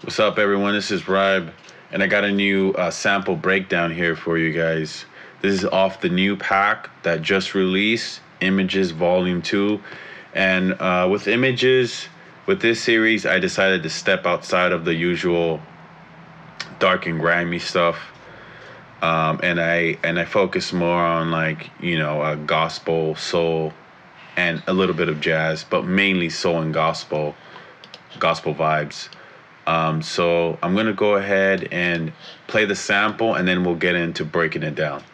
What's up, everyone? This is Rybe, and I got a new sample breakdown here for you guys. This is off the new pack that just released, Images Volume 2. And with Images, with this series, I decided to step outside of the usual dark and grimy stuff. And I focus more on gospel, soul, and a little bit of jazz, but mainly soul and gospel vibes. So I'm gonna go ahead and play the sample, and then we'll get into breaking it down.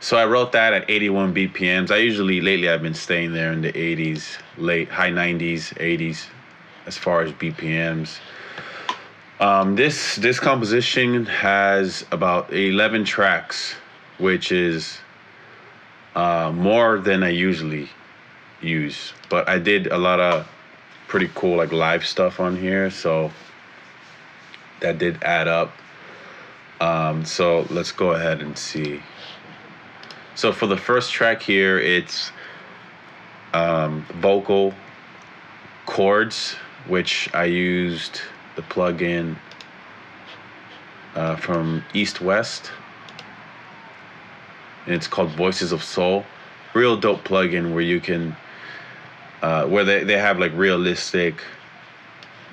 So I wrote that at 81 BPMs. Lately I've been staying there in the 80s, high 90s, 80s, as far as BPMs. This composition has about 11 tracks, which is more than I usually use. But I did a lot of pretty cool live stuff on here, so that did add up. So let's go ahead and see. So for the first track here, it's vocal chords, which I used the plugin from East West, and it's called Voices of Soul. Real dope plugin where you can, where they have realistic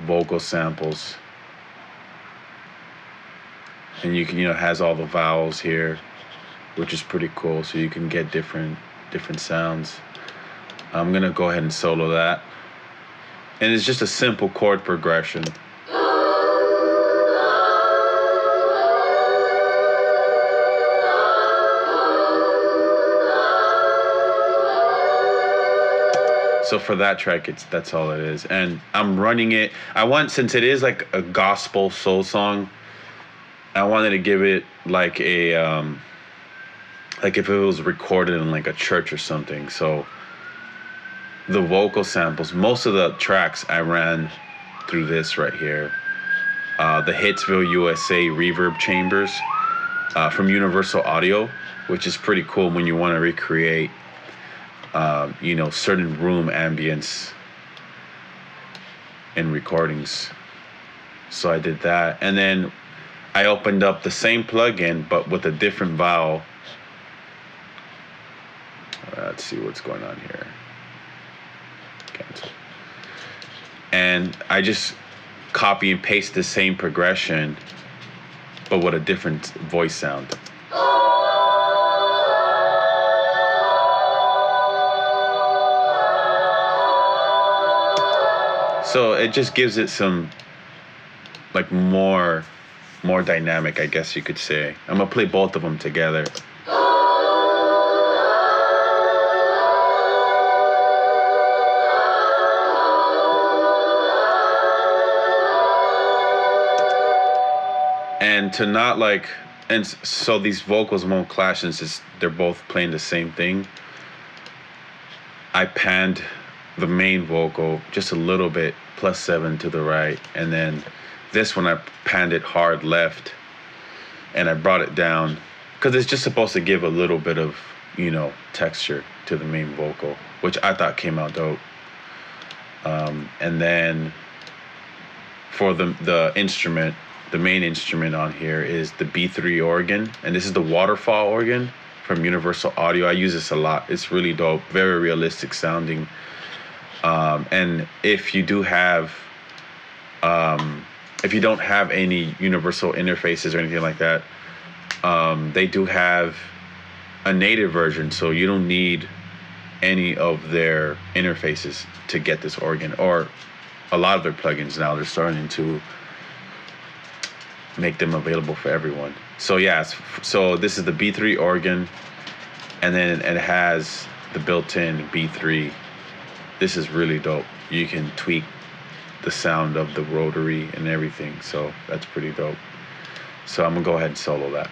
vocal samples, and you can, it has all the vowels here, which is pretty cool, so you can get different sounds. I'm gonna go ahead and solo that. And it's just a simple chord progression. So for that track, that's all it is. And I'm running it, since it is like a gospel soul song, I wanted to give it like if it was recorded in a church or something. So the vocal samples, most of the tracks I ran through this right here. The Hitsville USA reverb chambers from Universal Audio, which is pretty cool when you want to recreate, certain room ambience in recordings. So I did that. And then I opened up the same plugin, but with a different vowel. Let's see what's going on here. Cancel. And I just copy and paste the same progression, but with a different voice sound. So it just gives it some more dynamic, I guess you could say. I'm gonna play both of them together. And to not and so these vocals won't clash since they're both playing the same thing. I panned the main vocal just a little bit, +7 to the right, and then this one I panned it hard left, and I brought it down because it's just supposed to give a little bit of texture to the main vocal, which I thought came out dope. And then for the instrument, the main instrument on here is the B3 organ, and this is the waterfall organ from Universal Audio. I use this a lot. It's really dope, very realistic sounding. And if you do have If you don't have any universal interfaces or anything like that, they do have a native version, so you don't need any of their interfaces to get this organ. Or a lot of their plugins now, they're starting to make them available for everyone. So yeah, so this is the B3 organ, and then it has the built-in B3. This is really dope. You can tweak the sound of the rotary and everything, so that's pretty dope. So I'm gonna go ahead and solo that.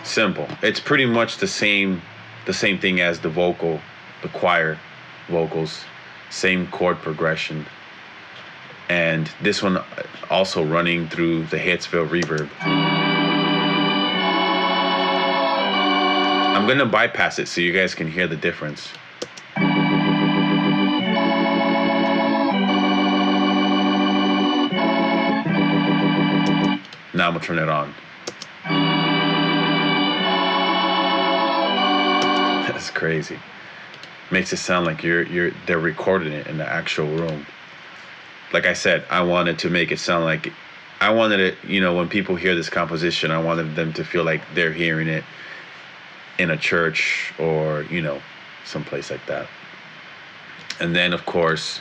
Simple. It's pretty much the same thing as the vocal, the choir vocals, same chord progression. And this one also running through the Hitsville reverb. I'm gonna bypass it so you guys can hear the difference. Now I'm gonna turn it on. That's crazy. Makes it sound like they're recording it in the actual room. Like I said, I wanted to make it sound like, I wanted it, you know, when people hear this composition, I wanted them to feel like they're hearing it in a church or, you know, someplace like that. And then, of course,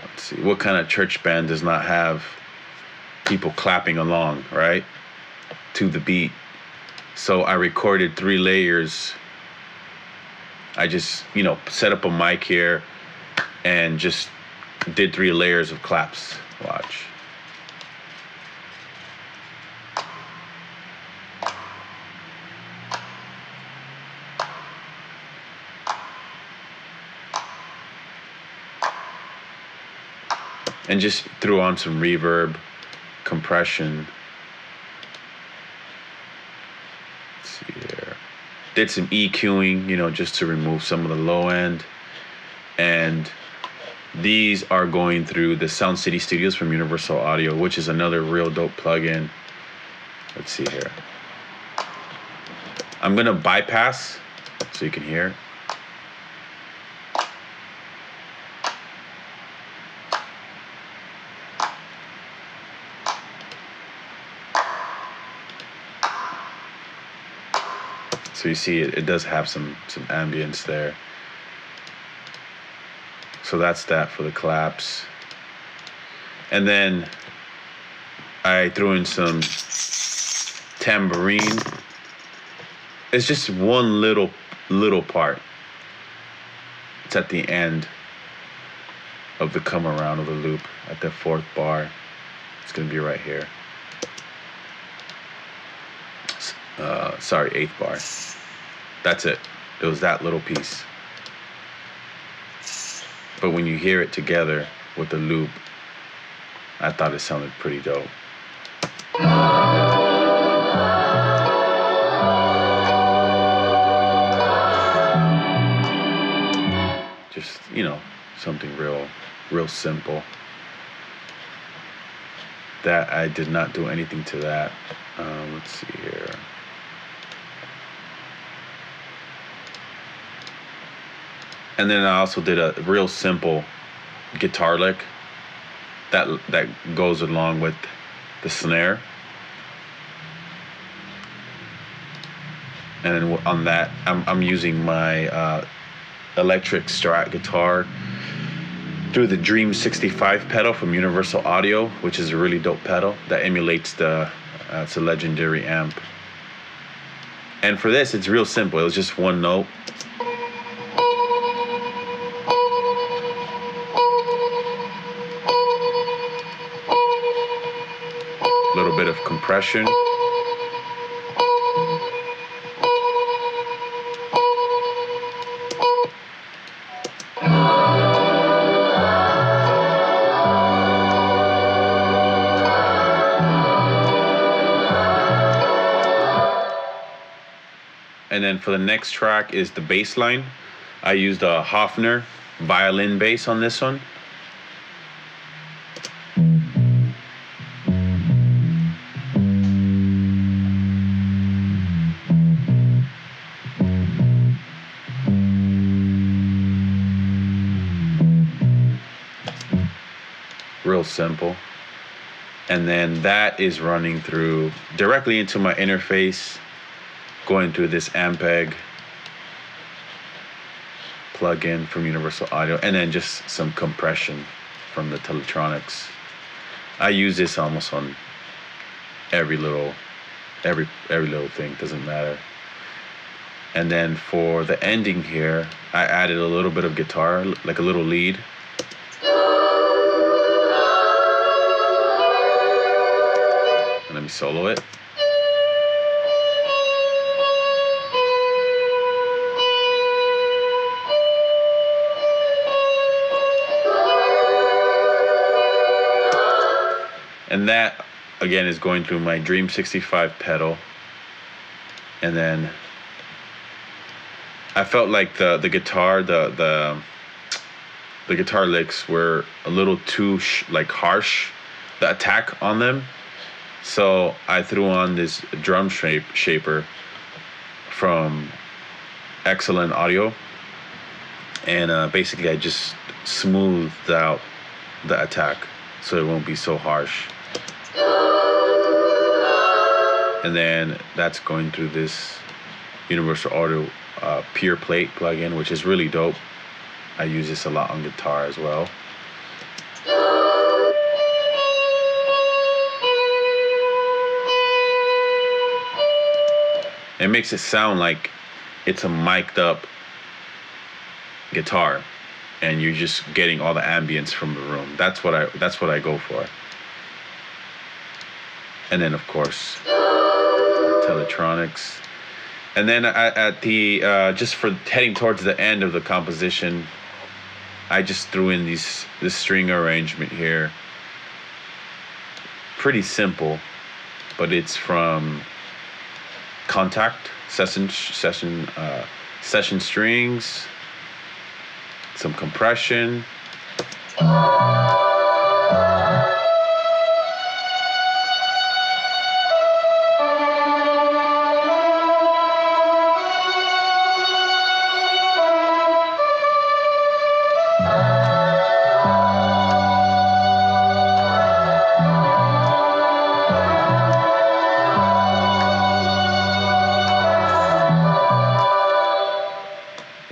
let's see, what kind of church band does not have people clapping along, right, to the beat? So I recorded 3 layers. I just, you know, set up a mic here and just did 3 layers of claps. Watch. And just threw on some reverb, compression. Let's see here. Did some EQing, you know, just to remove some of the low end. And these are going through the Sound City Studios from Universal Audio, which is another real dope plugin. Let's see here. I'm gonna bypass so you can hear. So you see it does have some ambience there. So that's that for the claps. And then I threw in some tambourine. It's just one little part. It's at the end of the come around of the loop at the 4th bar. It's gonna be right here. Sorry, 8th bar. That's it. It was that little piece. But when you hear it together with the loop, I thought it sounded pretty dope. Just, you know, something real simple. That I did not do anything to that. Let's see here. And then I also did a real simple guitar lick that goes along with the snare. And then on that, I'm using my electric Strat guitar through the Dream 65 pedal from Universal Audio, which is a really dope pedal that emulates it's a legendary amp. And for this, it's real simple. It was just one note. A little bit of compression. And then for the next track is the bass line. I used a Hofner violin bass on this one. real simple. And then that is running through directly into my interface, going through this Ampeg plugin from Universal Audio, and then just some compression from the Teletronics. I use this almost on every little thing, doesn't matter. And then for the ending here, I added a little bit of guitar, like a little lead. And let me solo it. And that, again, is going through my Dream 65 pedal. And then I felt like the guitar, the guitar licks were a little too harsh, the attack on them. So I threw on this drum shaper from Excellent Audio, and basically I just smoothed out the attack so it won't be so harsh. And then that's going through this Universal Audio Pure Plate plugin, which is really dope. I use this a lot on guitar as well. It makes it sound like it's a mic'd up guitar, and you're just getting all the ambience from the room. That's what I go for. And then of course Teletronics. And then at the just for heading towards the end of the composition, I just threw in this string arrangement here. Pretty simple, but it's from Kontakt session strings, some compression.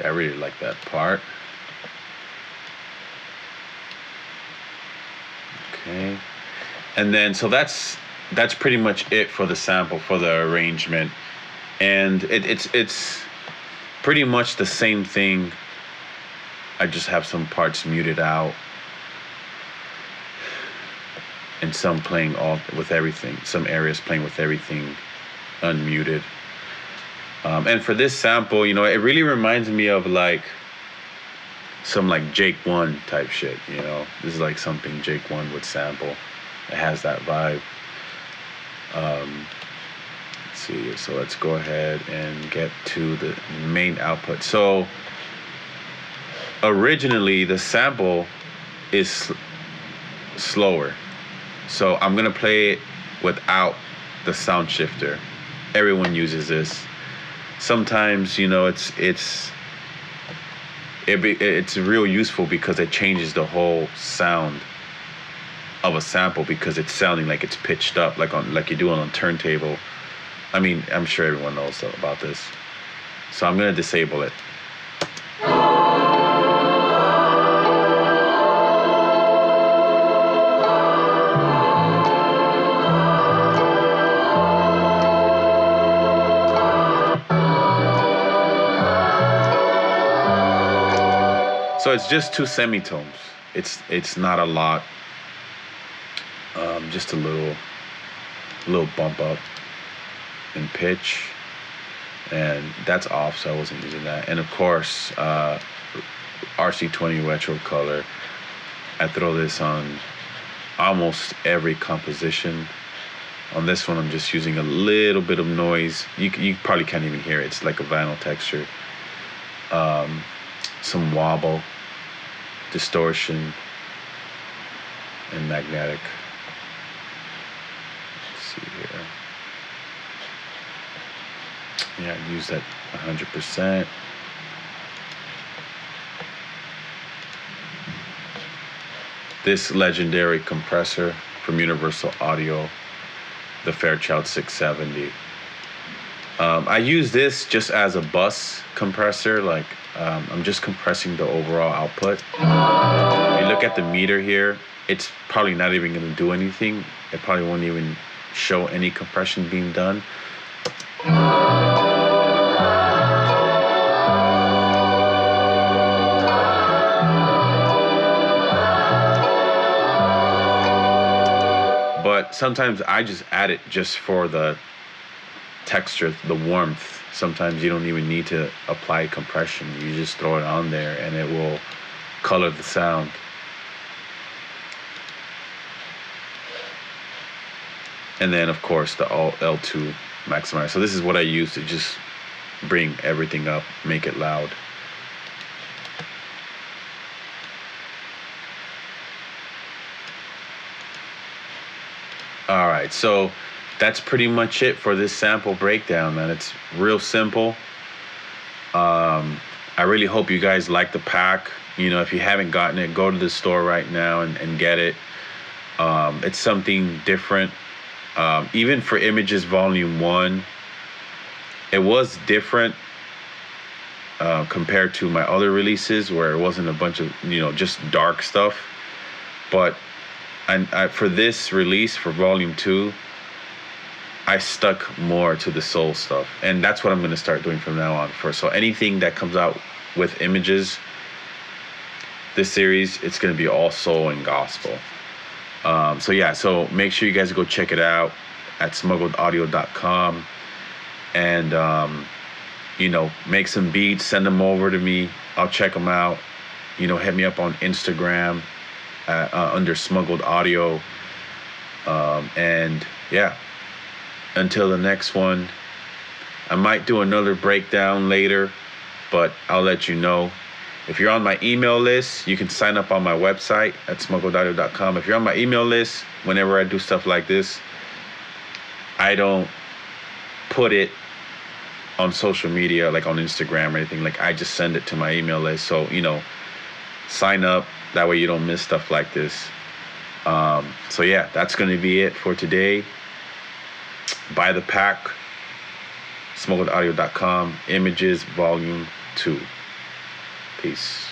I really like that part. Okay, and then so that's pretty much it for the sample, for the arrangement, and it's pretty much the same thing. I just have some parts muted out and some playing all with everything, some areas playing with everything unmuted. And for this sample, you know, it really reminds me of like some like Jake One type shit, you know. This is like something Jake One would sample. It has that vibe. Let's see, so let's go ahead and get to the main output. So originally the sample is slower. So I'm gonna play it without the sound shifter. Everyone uses this. Sometimes, you know, it's real useful because it changes the whole sound of a sample, because it's sounding like it's pitched up, like you do on a turntable. I mean, I'm sure everyone knows about this. So I'm gonna disable it. So it's just two semitones. It's not a lot. Just a little bump up in pitch, and that's off, so I wasn't using that. And of course, RC20 retro color. I throw this on almost every composition. On this one, I'm just using a little bit of noise. You probably can't even hear it. It's like a vinyl texture. Some wobble, distortion, and magnetic. Let's see here. Yeah, I use that 100%. this legendary compressor from Universal Audio, the Fairchild 670. I use this just as a bus compressor, like I'm just compressing the overall output. If you look at the meter here, it's probably not even going to do anything. It probably won't even show any compression being done. But sometimes I just add it just for the texture, the warmth. Sometimes you don't even need to apply compression. You just throw it on there and it will color the sound. And then of course the L2 maximizer. So this is what I use to just bring everything up, make it loud. All right, so that's pretty much it for this sample breakdown, man. It's real simple. I really hope you guys like the pack. You know, if you haven't gotten it, go to the store right now and get it. It's something different. Even for Images Volume 1, it was different compared to my other releases where it wasn't a bunch of, you know, just dark stuff. But for this release, for Volume 2, I stuck more to the soul stuff. And that's what I'm going to start doing from now on. So anything that comes out with Images, this series, it's going to be all soul and gospel. So yeah, so make sure you guys go check it out at smuggledaudio.com and, you know, make some beats, send them over to me. I'll check them out. You know, hit me up on Instagram under Smuggled Audio. And yeah, until the next one, I might do another breakdown later, but I'll let you know. If you're on my email list, you can sign up on my website at smuggledaudio.com. If you're on my email list, whenever I do stuff like this, I don't put it on social media, like on Instagram or anything. Like, I just send it to my email list. So, you know, sign up. That way you don't miss stuff like this. So yeah, that's going to be it for today. Buy the pack, smuggledaudio.com, Images Volume 2. Peace.